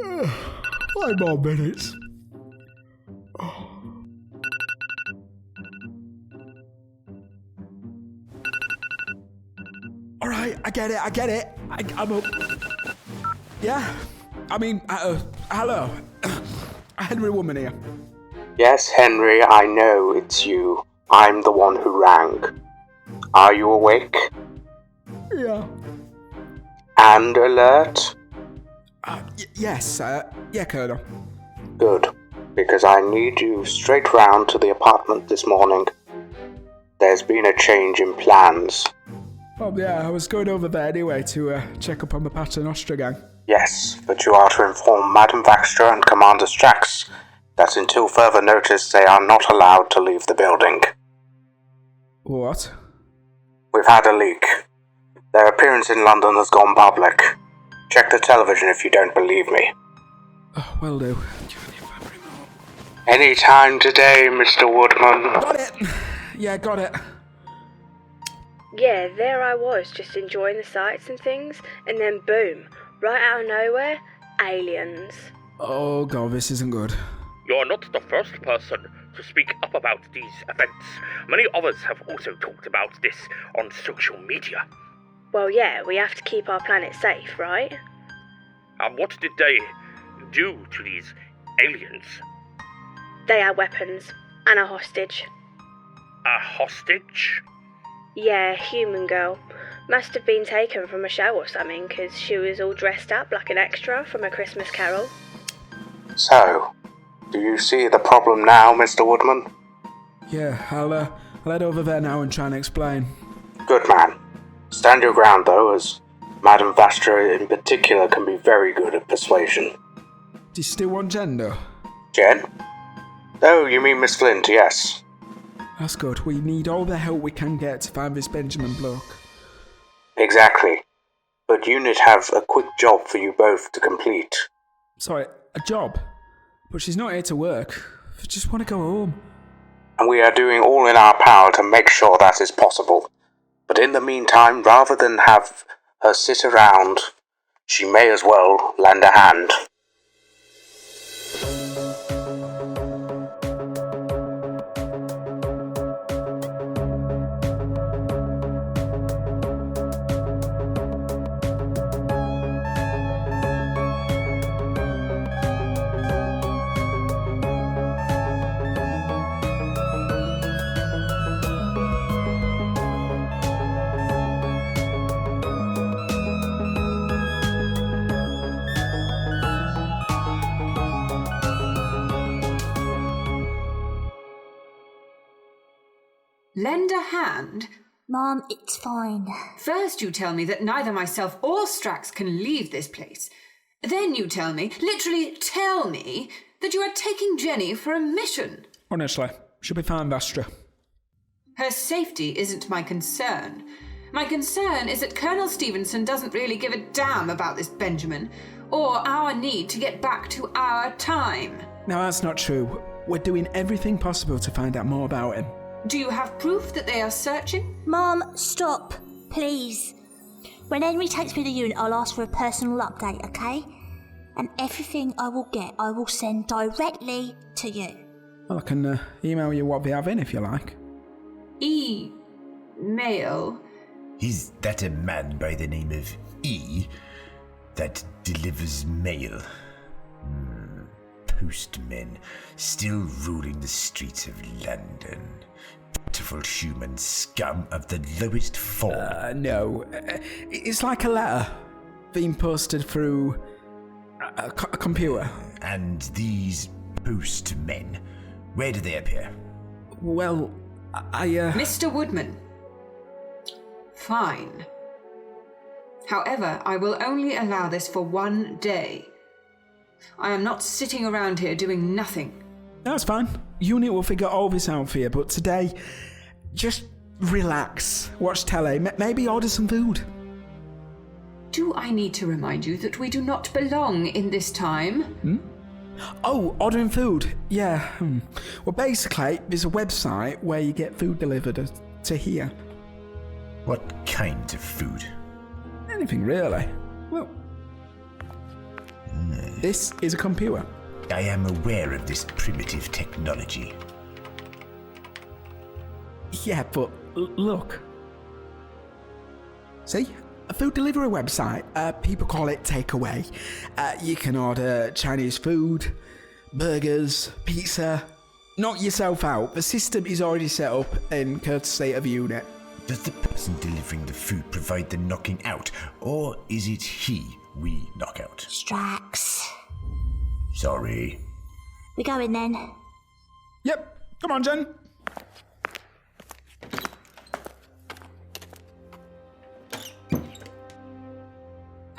5 more minutes. Alright, I get it. I'm up. Yeah? I mean, hello. Henry Woodman here. Yes, Henry, I know it's you. I'm the one who rang. Are you awake? Yeah. And alert? Yes, yeah, Colonel. Good, because I need you straight round to the apartment this morning. There's been a change in plans. Oh, yeah, I was going over there anyway to check up on the Paternoster Gang. Yes, but you are to inform Madame Vastra and Commander Strax that until further notice they are not allowed to leave the building. What? We've had a leak. Their appearance in London has gone public. Check the television if you don't believe me. Oh, will do. Any time today, Mr. Woodman. Got it! Yeah, got it. Yeah, there I was, just enjoying the sights and things, and then boom, right out of nowhere, aliens. Oh god, this isn't good. You're not the first person to speak up about these events. Many others have also talked about this on social media. Well, yeah, we have to keep our planet safe, right? And what did they do to these aliens? They had weapons, and a hostage. A hostage? Yeah, human girl. Must have been taken from a show or something, 'cause she was all dressed up like an extra from A Christmas Carol. So, do you see the problem now, Mr. Woodman? Yeah, I'll head over there now and try and explain. Good man. Stand your ground, though, as Madame Vastra in particular can be very good at persuasion. Do you still want gender? Jen? Oh, you mean Miss Flint, yes. That's good. We need all the help we can get to find this Benjamin bloke. Exactly. But UNIT have a quick job for you both to complete. Sorry, a job? But she's not here to work. I just want to go home. And we are doing all in our power to make sure that is possible. But in the meantime, rather than have her sit around, she may as well lend a hand. Lend a hand? Mom, it's fine. First you tell me that neither myself or Strax can leave this place. Then you tell me, literally tell me, that you are taking Jenny for a mission. Honestly, she'll be fine, Vastra. Her safety isn't my concern. My concern is that Colonel Stevenson doesn't really give a damn about this Benjamin, or our need to get back to our time. No, that's not true. We're doing everything possible to find out more about him. Do you have proof that they are searching? Mom, stop, please. When Henry takes me to unit, I'll ask for a personal update, okay? And everything I will get, I will send directly to you. Well, I can email you what we have in if you like. Mail? Is that a man by the name of E that delivers mail? Postmen still ruling the streets of London. Pitiful human scum of the lowest form. No. It's like a letter being posted through a computer. And these postmen, where do they appear? Well, Mr. Woodman. Fine. However, I will only allow this for 1 day. I am not sitting around here doing nothing. That's fine. Unit will figure all this out for you, but today, just relax, watch telly, maybe order some food. Do I need to remind you that we do not belong in this time? Oh, ordering food. Yeah. Well, basically, there's a website where you get food delivered to here. What kind of food? Anything, really. Well... This is a computer. I am aware of this primitive technology. Yeah, but look. See? A food delivery website. People call it takeaway. You can order Chinese food, burgers, pizza. Knock yourself out. The system is already set up in courtesy of unit. Does the person delivering the food provide the knocking out, or is it he we knock out? Strax. Sorry. We go in then. Yep. Come on, Jen.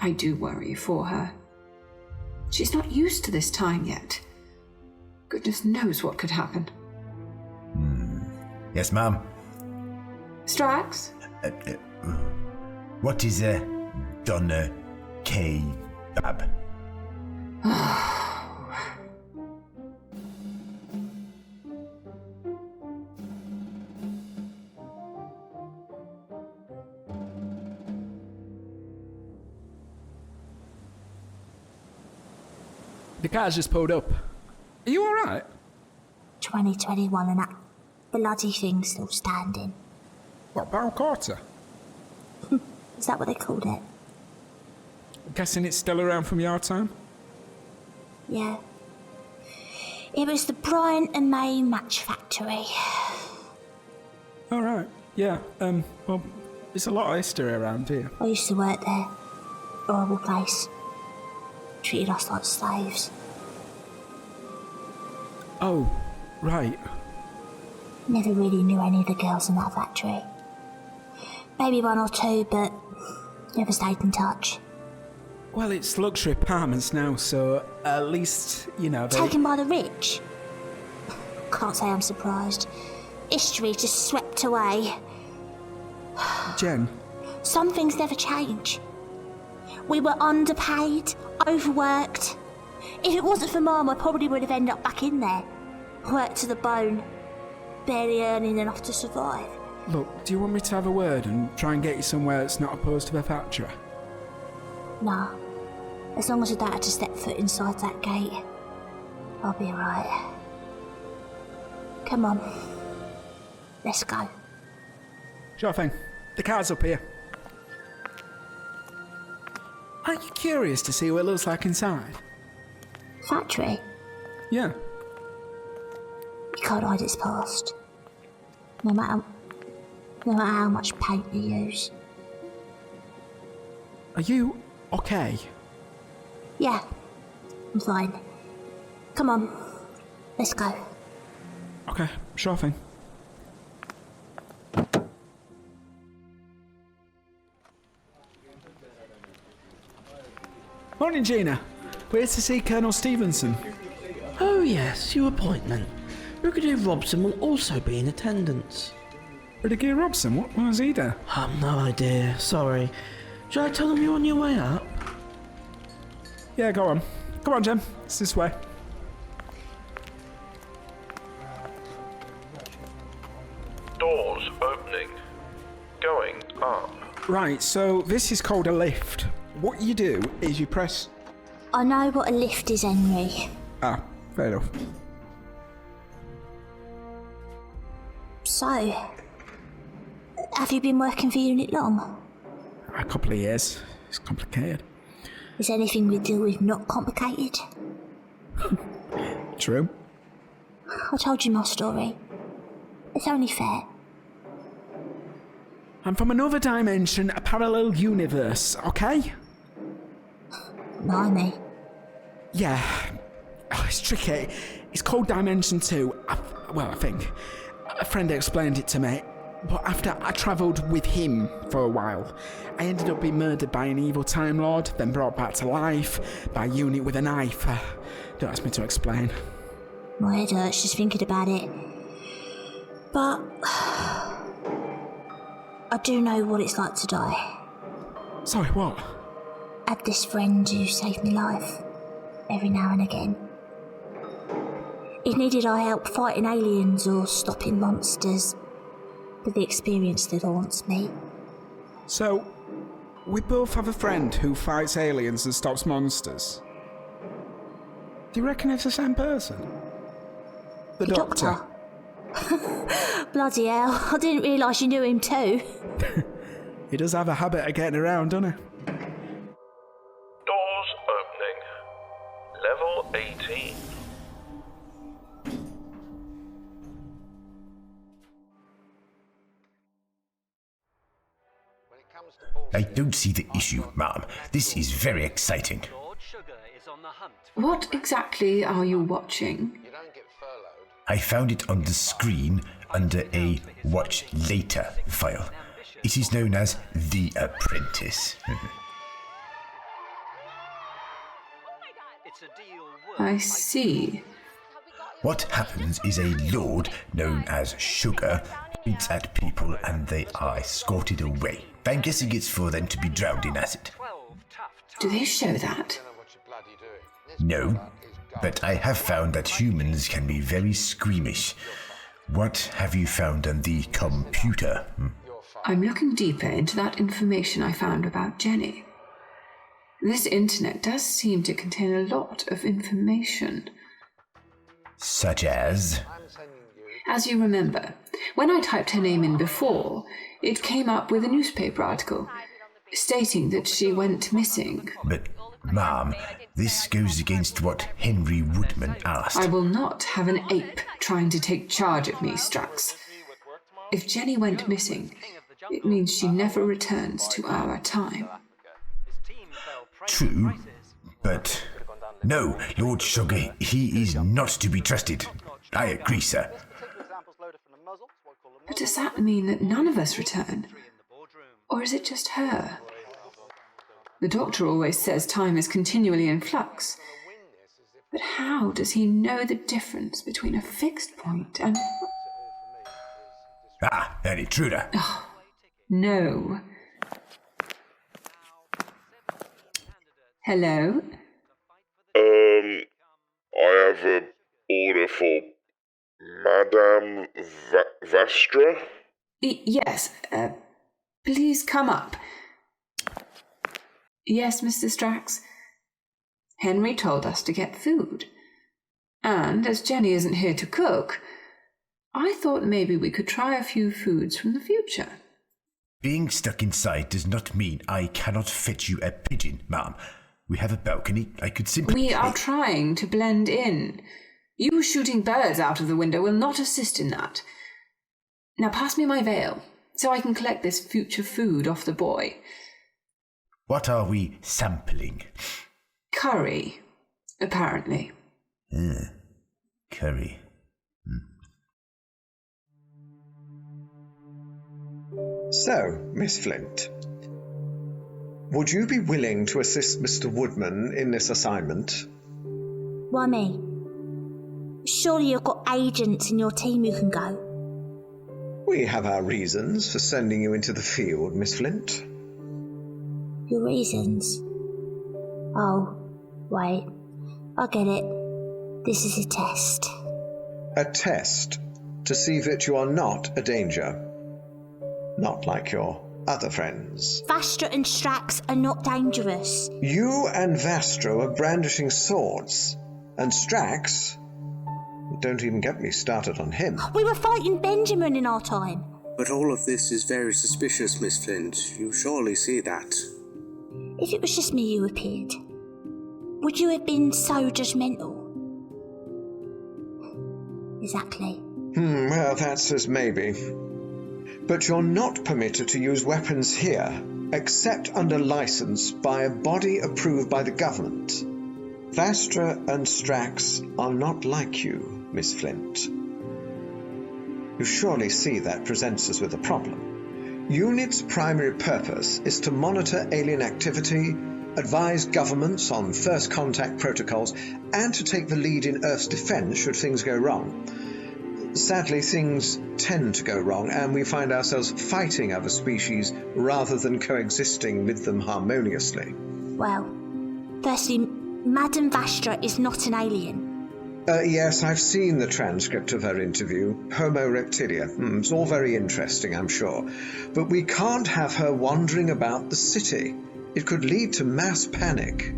I do worry for her. She's not used to this time yet. Goodness knows what could happen. Yes, ma'am. Strax? What is a doner kebab? The car's just pulled up. Are you alright? 2021 and that bloody thing's still standing. What, barrel quarter? Is that what they called it? Guessing it's still around from your time? Yeah. It was the Bryant and May Match Factory. Alright, yeah. Well, there's a lot of history around here. I used to work there. Horrible place. Treated us like slaves. Oh, right. Never really knew any of the girls in that factory. Maybe one or two, but never stayed in touch. Well, it's luxury apartments now, so at least, you know, they... Taken by the rich? Can't say I'm surprised. History just swept away. Jen? Some things never change. We were underpaid, overworked. If it wasn't for Mum, I probably would have ended up back in there. Worked to the bone, barely earning enough to survive. Look, do you want me to have a word and try and get you somewhere that's not opposed to the factory? Nah. As long as I don't have to step foot inside that gate, I'll be alright. Come on. Let's go. Sure thing. The car's up here. Aren't you curious to see what it looks like inside? Factory? Yeah. You can't hide its past. No matter how much paint you use. Are you okay? Yeah, I'm fine. Come on, let's go. Okay, sure thing. Morning, Gina. We're here to see Colonel Stevenson. Oh yes, your appointment. Brigadier Robson will also be in attendance. Brigadier Robson? What was he there? I've no idea, sorry. Should I tell them you're on your way up? Yeah, go on. Come on, Jem. It's this way. Doors opening. Going up. Right, so this is called a lift. What you do is you press... I know what a lift is, Henry. Ah, fair enough. So, have you been working for unit long? A couple of years. It's complicated. Is anything we deal with not complicated? True. I told you my story. It's only fair. I'm from another dimension, a parallel universe, okay? Blimey. Yeah. Oh, it's tricky. It's called Dimension 2. I think. A friend explained it to me. But after I travelled with him for a while, I ended up being murdered by an evil Time Lord, then brought back to life by a unit with a knife. Don't ask me to explain. My head hurts just thinking about it. But I do know what it's like to die. Sorry, what? I had this friend who saved me life every now and again. If needed I help fighting aliens or stopping monsters, with the experience that haunts me. So, we both have a friend who fights aliens and stops monsters? Do you reckon it's the same person? The doctor? Bloody hell, I didn't realise you knew him too. He does have a habit of getting around, doesn't he? Doors opening. Level 18. I don't see the issue, ma'am. This is very exciting. What exactly are you watching? I found it on the screen under a Watch Later file. It is known as The Apprentice. I see. What happens is a lord known as Sugar points at people and they are escorted away. I'm guessing it's for them to be drowned in acid. Do they show that? No, but I have found that humans can be very squeamish. What have you found on the computer? I'm looking deeper into that information I found about Jenny. This internet does seem to contain a lot of information. Such as? As you remember, when I typed her name in before, it came up with a newspaper article stating that she went missing. But, ma'am, this goes against what Henry Woodman asked. I will not have an ape trying to take charge of me, Strax. If Jenny went missing, it means she never returns to our time. True, but no, Lord Sugar, he is not to be trusted. I agree, sir. But does that mean that none of us return? Or is it just her? The doctor always says time is continually in flux. But how does he know the difference between a fixed point and... Ah, an intruder. Oh, no. Hello? I have an order for Madame Vastra? Yes, please come up. Yes, Mr. Strax. Henry told us to get food. And as Jenny isn't here to cook, I thought maybe we could try a few foods from the future. Being stuck inside does not mean I cannot fetch you a pigeon, ma'am. We have a balcony. I could simply... We are trying to blend in. You shooting birds out of the window will not assist in that. Now pass me my veil, so I can collect this future food off the boy. What are we sampling? Curry, apparently. Curry. So, Miss Flint, would you be willing to assist Mr. Woodman in this assignment? Why me? Surely you've got agents in your team who can go. We have our reasons for sending you into the field, Miss Flint. Your reasons? Oh, wait. I get it. This is a test. A test to see that you are not a danger. Not like your other friends. Vastra and Strax are not dangerous. You and Vastra are brandishing swords. And Strax... Don't even get me started on him. We were fighting Benjamin in our time. But all of this is very suspicious, Miss Flint. You surely see that. If it was just me who appeared, would you have been so judgmental? Exactly. Well, that says maybe. But you're not permitted to use weapons here, except under license by a body approved by the government. Vastra and Strax are not like you, Miss Flint. You surely see that presents us with a problem. UNIT's primary purpose is to monitor alien activity, advise governments on first contact protocols, and to take the lead in Earth's defense should things go wrong. Sadly, things tend to go wrong, and we find ourselves fighting other species rather than coexisting with them harmoniously. Well, firstly, Madame Vastra is not an alien. Yes, I've seen the transcript of her interview. Homo reptilia. It's all very interesting, I'm sure. But we can't have her wandering about the city. It could lead to mass panic.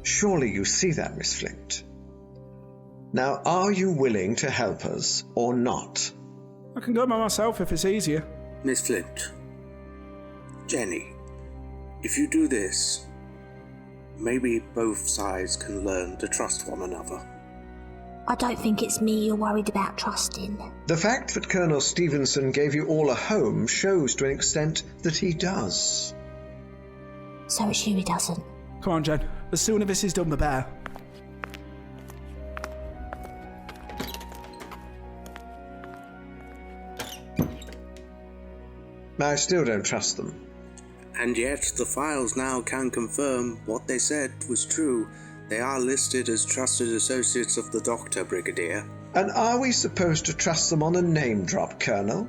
Surely you see that, Miss Flint. Now, are you willing to help us or not? I can go by myself if it's easier. Miss Flint. Jenny, if you do this, maybe both sides can learn to trust one another. I don't think it's me you're worried about trusting. The fact that Colonel Stevenson gave you all a home shows to an extent that he does. So it's you he doesn't. Come on, Jen. The sooner this is done, the better. I still don't trust them. And yet, the files now can confirm what they said was true. They are listed as trusted associates of the Doctor, Brigadier. And are we supposed to trust them on a name drop, Colonel?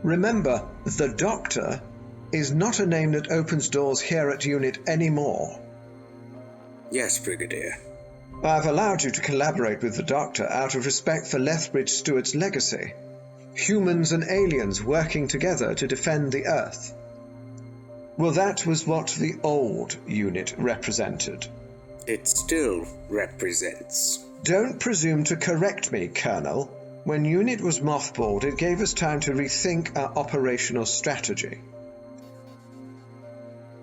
Remember, the Doctor is not a name that opens doors here at Unit anymore. Yes, Brigadier. I've allowed you to collaborate with the Doctor out of respect for Lethbridge Stewart's legacy. Humans and aliens working together to defend the Earth. Well, that was what the old unit represented. It still represents. Don't presume to correct me, Colonel. When Unit was mothballed, it gave us time to rethink our operational strategy.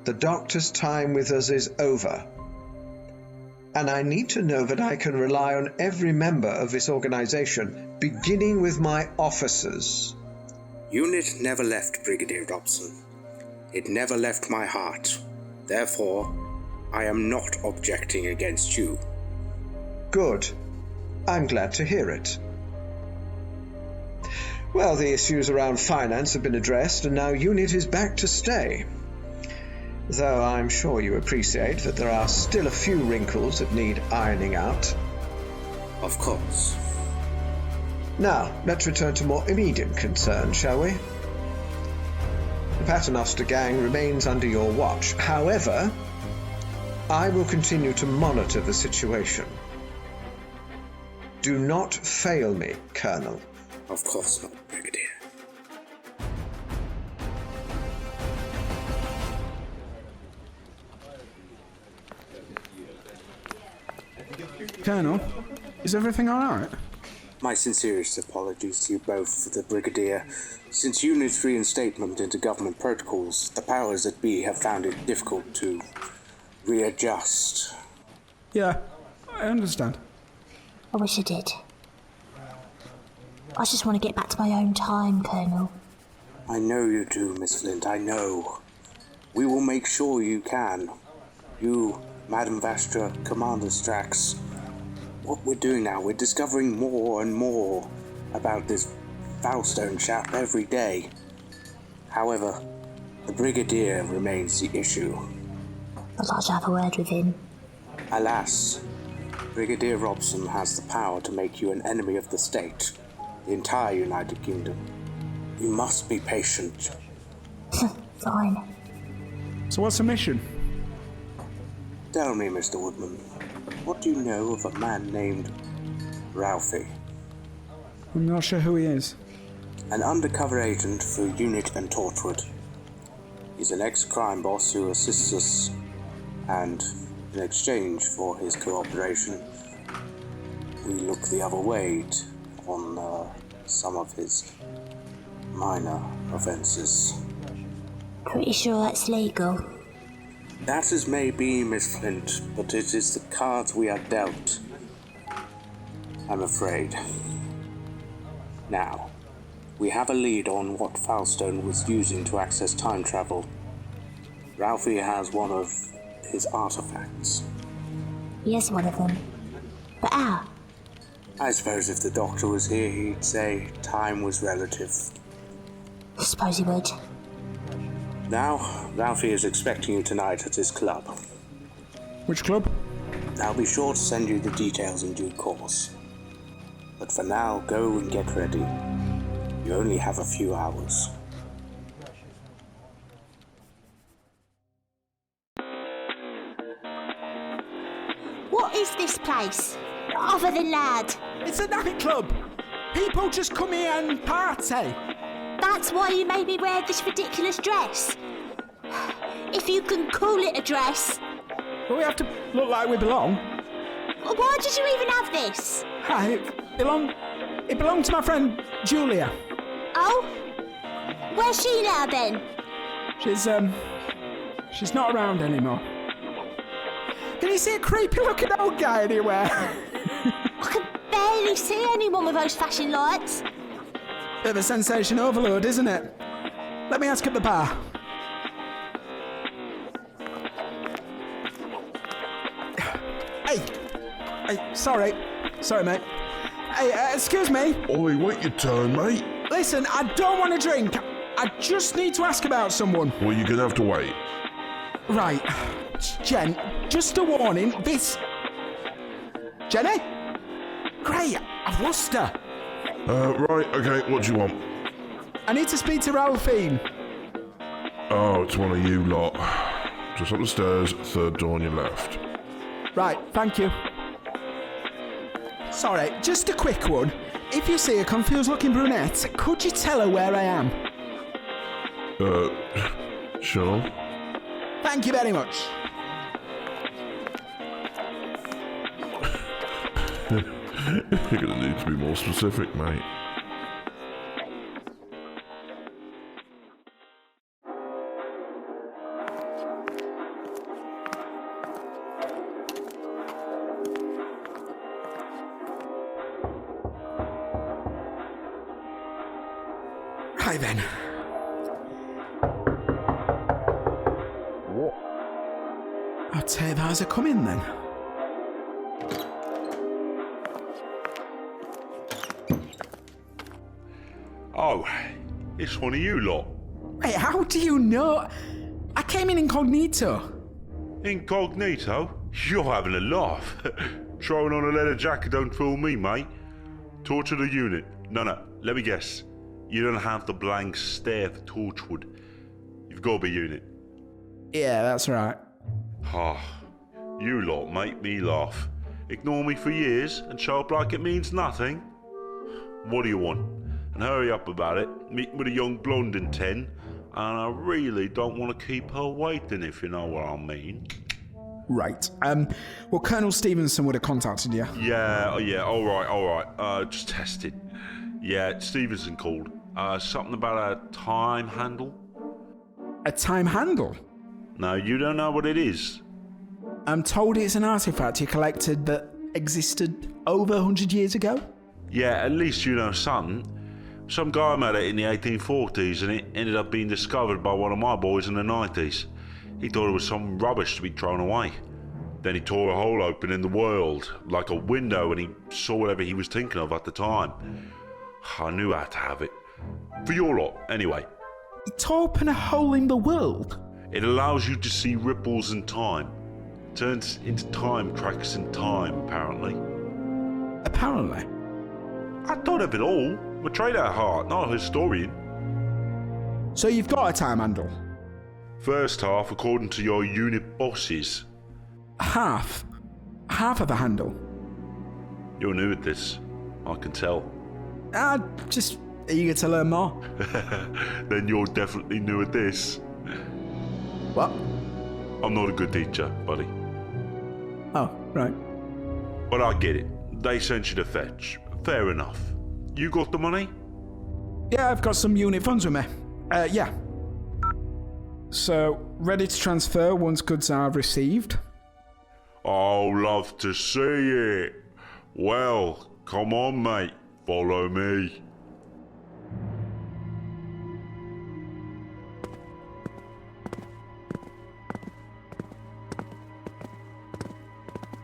The Doctor's time with us is over. And I need to know that I can rely on every member of this organization, beginning with my officers. Unit never left, Brigadier Robson. It never left my heart. Therefore, I am not objecting against you. Good. I'm glad to hear it. Well, the issues around finance have been addressed, and now Unit is back to stay. Though I'm sure you appreciate that there are still a few wrinkles that need ironing out. Of course. Now, let's return to more immediate concerns, shall we? The Paternoster Gang remains under your watch. However, I will continue to monitor the situation. Do not fail me, Colonel. Of course not, Brigadier. Colonel, is everything alright? My sincerest apologies to you both for the Brigadier. Since Unit's reinstatement into government protocols, the powers that be have found it difficult to readjust. Yeah, I understand. I wish I did. I just want to get back to my own time, Colonel. I know you do, Miss Flint, I know. We will make sure you can. You, Madam Vastra, Commander Strax. What we're doing now, we're discovering more and more about this Foulstone chap every day. However, the Brigadier remains the issue. I'd like to have a word with him. Alas, Brigadier Robson has the power to make you an enemy of the state, the entire United Kingdom. You must be patient. Fine. So what's the mission? Tell me, Mr. Woodman, what do you know of a man named Ralphie? I'm not sure who he is. An undercover agent for Unit and Torchwood. He's an ex-crime boss who assists us, and in exchange for his cooperation, we look the other way on some of his minor offences. Pretty sure that's legal. That as may be, Miss Flint, but it is the cards we are dealt, I'm afraid. Now, we have a lead on what Foulstone was using to access time travel. Ralphie has one of his artifacts. He has one of them. But how? I suppose if the Doctor was here, he'd say time was relative. I suppose he would. Now, Ralphie is expecting you tonight at his club. Which club? I'll be sure to send you the details in due course. But for now, go and get ready. You only have a few hours. What is this place? Other than lad? It's a nightclub! People just come here and party! That's why you made me wear this ridiculous dress? If you can call it a dress. But we have to look like we belong. Why did you even have this? Hi, it belonged to my friend Julia. Oh? Where's she now, then? She's not around anymore. Can you see a creepy-looking old guy anywhere? I can barely see anyone with those flashing lights. Bit of a sensation overload, isn't it? Let me ask at the bar. Hey, sorry, mate. Hey, excuse me. Ollie, wait your turn, mate. Listen, I don't want to drink. I just need to ask about someone. Well, you're gonna have to wait. Right. Jen, just a warning, this... Jenny? Great, I've lost her. Right, okay, what do you want? I need to speak to Ralphie. Oh, it's one of you lot. Just up the stairs, third door on your left. Right, thank you. Sorry, just a quick one. If you see a confused-looking brunette, could you tell her where I am? Sure. Thank you very much. You're gonna need to be more specific, mate. Right then. What? I'll take that as a come in then. Oh, it's one of you lot. Wait, how do you know? I came in incognito. Incognito? You're having a laugh. Throwing on a leather jacket don't fool me, mate. Torch of the unit. No, let me guess. You don't have the blank stare for Torchwood. You've got to be unit. Yeah, that's right. You lot make me laugh. Ignore me for years and show up like it means nothing. What do you want? And hurry up about it. Meeting with a young blonde in 10, and I really don't want to keep her waiting, if you know what I mean. Right. Well, Colonel Stevenson would have contacted you. Yeah, all right. Just tested. Yeah, Stevenson called. Something about a time handle? A time handle? No, you don't know what it is. I'm told it's an artifact you collected that existed over 100 years ago? Yeah, at least you know something. Some guy made it in the 1840s and it ended up being discovered by one of my boys in the 90s. He thought it was some rubbish to be thrown away. Then he tore a hole open in the world, like a window, and he saw whatever he was thinking of at the time. I knew I had to have it. For your lot, anyway. It tore open a hole in the world? It allows you to see ripples in time. Turns into time tracks in time, apparently. Apparently? I thought of it all. I'm a trader at heart, not a historian. So you've got a time handle? First half according to your unit bosses. Half? Half of the handle? You're new at this, I can tell. Just eager to learn more. Then you're definitely new at this. What? I'm not a good teacher, buddy. Oh, right. But I get it. They sent you to fetch. Fair enough. You got the money? Yeah, I've got some unit funds with me. Yeah. So, ready to transfer once goods are received? Oh, love to see it. Well, come on, mate. Follow me.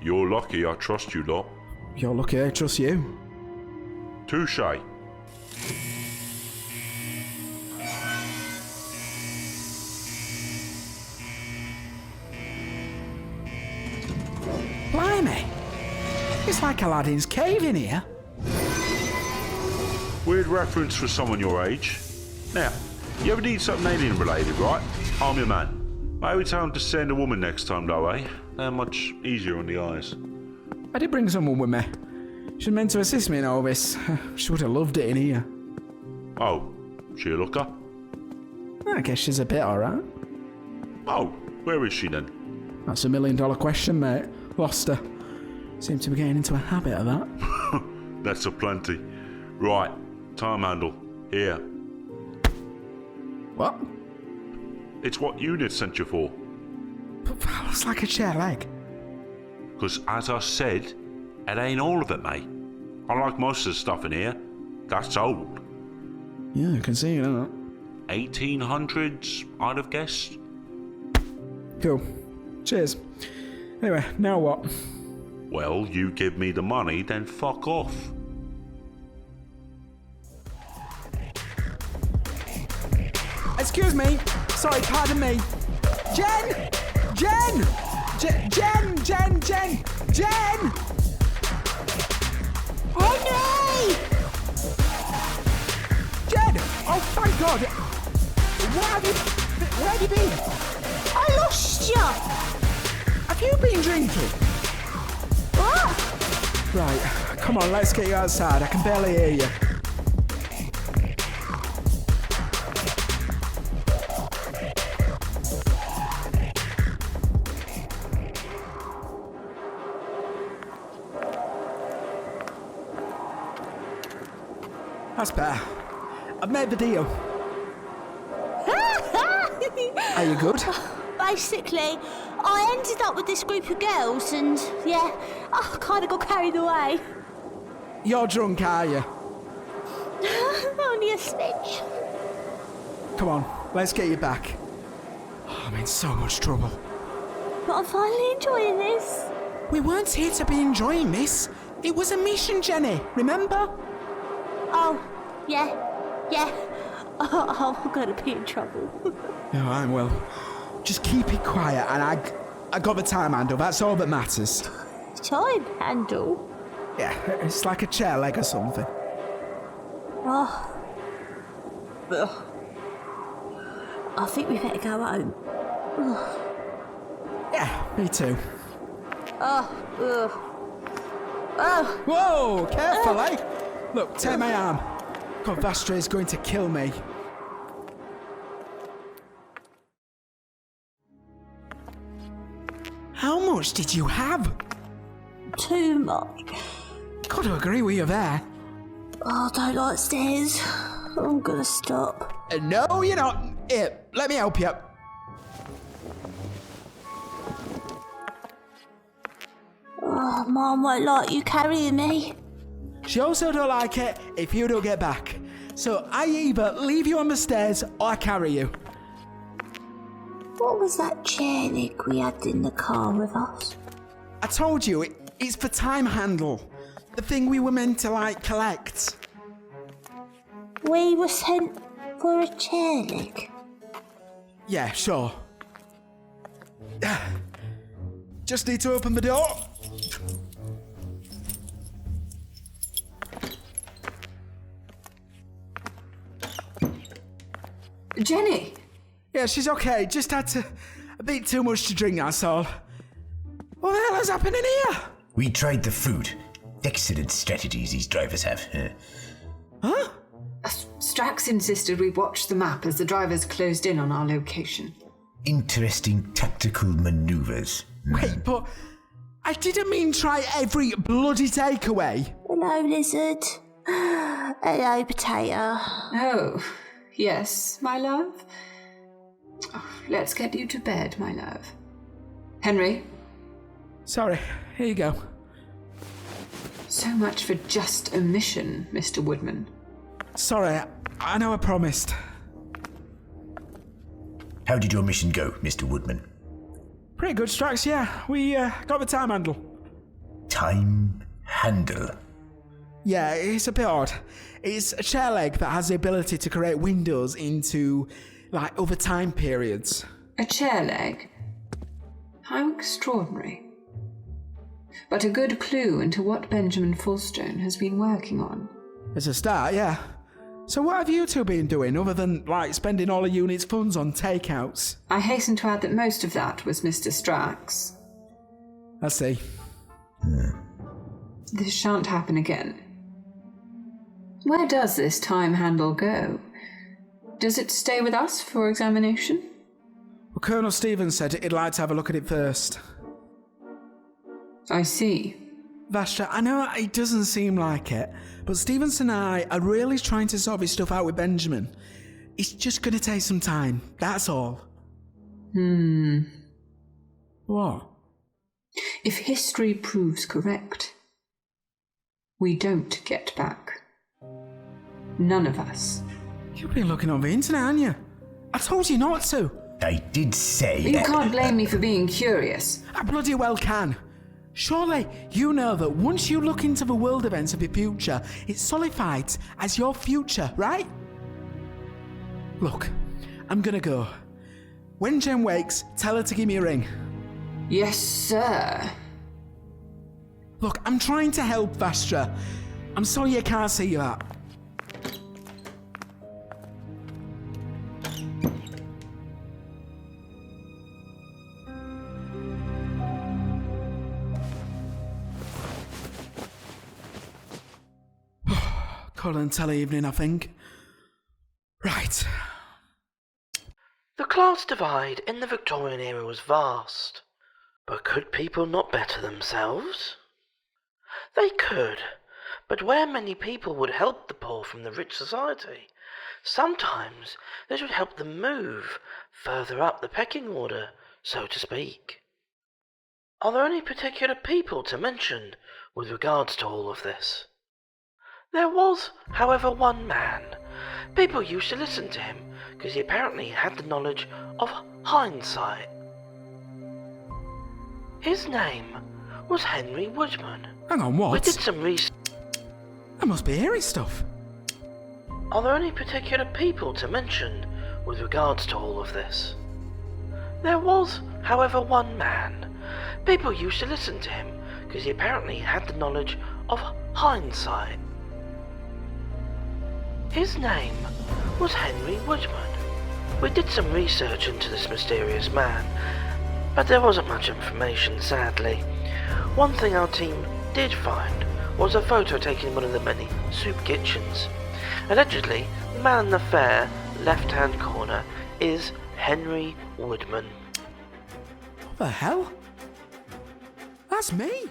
You're lucky I trust you lot. You're lucky I trust you. Touche. Blimey! It's like Aladdin's cave in here. Weird reference for someone your age. Now, you ever need something alien related, right? I'm your man. Maybe tell him to send a woman next time, though, eh? They're much easier on the eyes. I did bring someone with me. She meant to assist me in all this. She would have loved it in here. Oh, she a looker? I guess she's a bit alright. Oh, where is she then? That's $1 million question, mate. Lost her. Seem to be getting into a habit of that. That's a plenty. Right, time handle. Here. What? It's what unit sent you for. But that looks like a chair leg. Because, as I said, it ain't all of it, mate. Unlike most of the stuff in here, that's old. Yeah, I can see that. 1800s, I'd have guessed. Cool. Cheers. Anyway, now what? Well, you give me the money, then fuck off. Excuse me. Sorry, pardon me. Jen! Henry! Jen! Oh, thank God! Where have you been? I lost you! Have you been drinking? What? Right, come on, let's get you outside. I can barely hear you. That's better. I've made the deal. Are you good? Basically, I ended up with this group of girls and, yeah, I kind of got carried away. You're drunk, are you? Only a smidge. Come on, let's get you back. Oh, I'm in so much trouble. But I'm finally enjoying this. We weren't here to be enjoying this. It was a mission, Jenny, remember? Oh, yeah. I'm gonna be in trouble. No, I will. Just keep it quiet, and I got the time handle. That's all that matters. Time handle? Yeah, it's like a chair leg or something. Oh. Ugh. I think we better go home. Ugh. Yeah, me too. Oh. Whoa, careful, eh? Look, take my arm. God, Vastra is going to kill me. How much did you have? Too much. Got to agree with you there. Oh, I don't like stairs. I'm gonna stop. No, you're not. Here, let me help you. Oh, Mum won't like you carrying me. She also don't like it if you don't get back. So I either leave you on the stairs or I carry you. What was that chair leg we had in the car with us? I told you, it's the time handle. The thing we were meant to, collect. We were sent for a chair leg? Yeah, sure. Just need to open the door. Jenny! Yeah, she's okay. Just had a bit too much to drink, that's all. What the hell is happening here? We tried the food. Excellent strategies these drivers have. Huh? Strax insisted we watch the map as the drivers closed in on our location. Interesting tactical maneuvers. Wait, but I didn't mean try every bloody takeaway. Hello, lizard. Hello, potato. Oh, yes, my love? Oh, let's get you to bed, my love. Henry? Sorry, here you go. So much for just a mission, Mr. Woodman. Sorry, I know I promised. How did your mission go, Mr. Woodman? Pretty good, Strax, yeah. We got the time handle. Time handle? Yeah, it's a bit odd. It's a chair leg that has the ability to create windows into, other time periods. A chair leg? How extraordinary. But a good clue into what Benjamin Fullstone has been working on. It's a start, yeah. So what have you two been doing other than, spending all the unit's funds on takeouts? I hasten to add that most of that was Mr. Strax. I see. This shan't happen again. Where does this time handle go? Does it stay with us for examination? Well, Colonel Stevenson said he'd like to have a look at it first. I see. Vastra, I know it doesn't seem like it, but Stevenson and I are really trying to sort this stuff out with Benjamin. It's just going to take some time, that's all. What? If history proves correct, we don't get back. None of us. You've been looking on the internet, haven't you? I told you not to. I did say You can't blame me for being curious. I bloody well can. Surely you know that once you look into the world events of your future, it's solidified as your future, right? Look, I'm gonna go. When Jen wakes, tell her to give me a ring. Yes, sir. Look, I'm trying to help, Vastra. I'm sorry you can't see that. Call and tell evening, I think. Right. The class divide in the Victorian era was vast. But could people not better themselves? They could, but where many people would help the poor from the rich society, sometimes this would help them move further up the pecking order, so to speak. Are there any particular people to mention with regards to all of this? There was, however, one man. People used to listen to him because he apparently had the knowledge of hindsight. His name was Henry Woodman. Hang on, what? We did some research. I must be hearing stuff. Are there any particular people to mention with regards to all of this? There was, however, one man. People used to listen to him because he apparently had the knowledge of hindsight. His name was Henry Woodman. We did some research into this mysterious man, but there wasn't much information, sadly. One thing our team did find was a photo taken in one of the many soup kitchens. Allegedly, the man in the fair left-hand corner is Henry Woodman. What the hell? That's me.